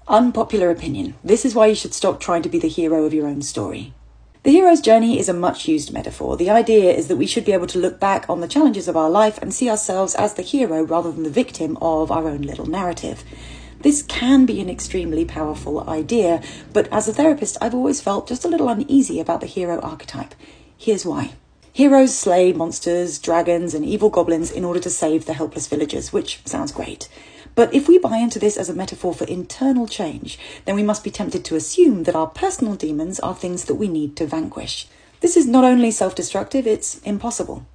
Unpopular opinion. This is why you should stop trying to be the hero of your own story. The hero's journey is a much used metaphor. The idea is that we should be able to look back on the challenges of our life and see ourselves as the hero rather than the victim of our own little narrative. This can be an extremely powerful idea, but as a therapist, I've always felt just a little uneasy about the hero archetype. Here's why. Heroes slay monsters, dragons, and evil goblins in order to save the helpless villagers, which sounds great. But if we buy into this as a metaphor for internal change, then we must be tempted to assume that our personal demons are things that we need to vanquish. This is not only self-destructive, it's impossible.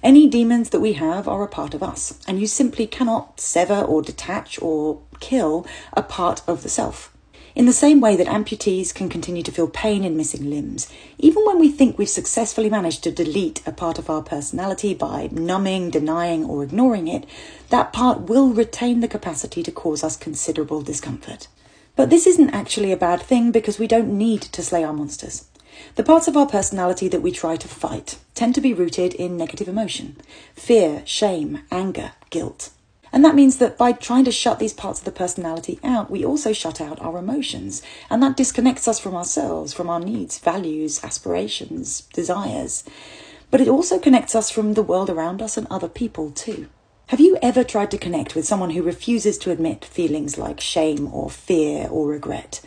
Any demons that we have are a part of us, and you simply cannot sever or detach or kill a part of the self. In the same way that amputees can continue to feel pain in missing limbs, even when we think we've successfully managed to delete a part of our personality by numbing, denying, or ignoring it, that part will retain the capacity to cause us considerable discomfort. But this isn't actually a bad thing because we don't need to slay our monsters. The parts of our personality that we try to fight tend to be rooted in negative emotion: fear, shame, anger, guilt. And that means that by trying to shut these parts of the personality out, we also shut out our emotions. And that disconnects us from ourselves, from our needs, values, aspirations, desires. But it also connects us from the world around us and other people too. Have you ever tried to connect with someone who refuses to admit feelings like shame or fear or regret?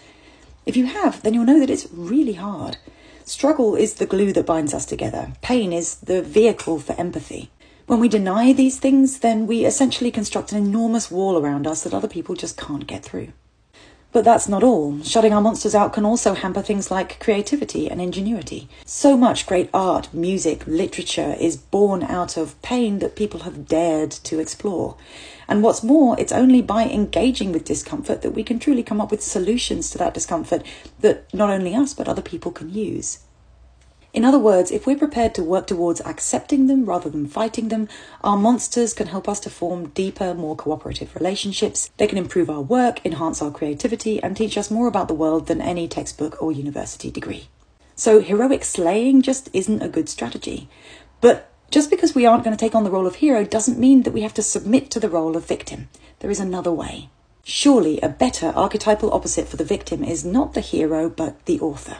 If you have, then you'll know that it's really hard. Struggle is the glue that binds us together. Pain is the vehicle for empathy. When we deny these things, then we essentially construct an enormous wall around us that other people just can't get through. But that's not all. Shutting our monsters out can also hamper things like creativity and ingenuity. So much great art, music, literature is born out of pain that people have dared to explore. And what's more, it's only by engaging with discomfort that we can truly come up with solutions to that discomfort that not only us but other people can use. In other words, if we're prepared to work towards accepting them rather than fighting them, our monsters can help us to form deeper, more cooperative relationships. They can improve our work, enhance our creativity, and teach us more about the world than any textbook or university degree. So heroic slaying just isn't a good strategy. But just because we aren't going to take on the role of hero doesn't mean that we have to submit to the role of victim. There is another way. Surely a better archetypal opposite for the victim is not the hero, but the author.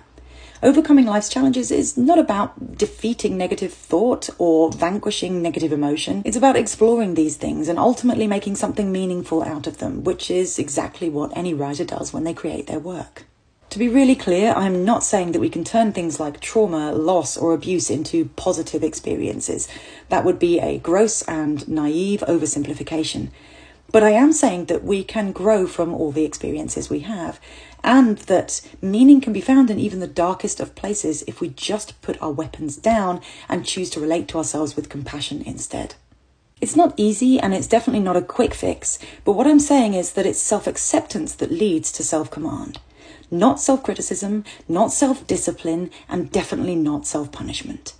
Overcoming life's challenges is not about defeating negative thought or vanquishing negative emotion. It's about exploring these things and ultimately making something meaningful out of them, which is exactly what any writer does when they create their work. To be really clear, I'm not saying that we can turn things like trauma, loss, or abuse into positive experiences. That would be a gross and naive oversimplification. But I am saying that we can grow from all the experiences we have, and that meaning can be found in even the darkest of places if we just put our weapons down and choose to relate to ourselves with compassion instead. It's not easy, and it's definitely not a quick fix, but what I'm saying is that it's self-acceptance that leads to self-command. Not self-criticism, not self-discipline, and definitely not self-punishment.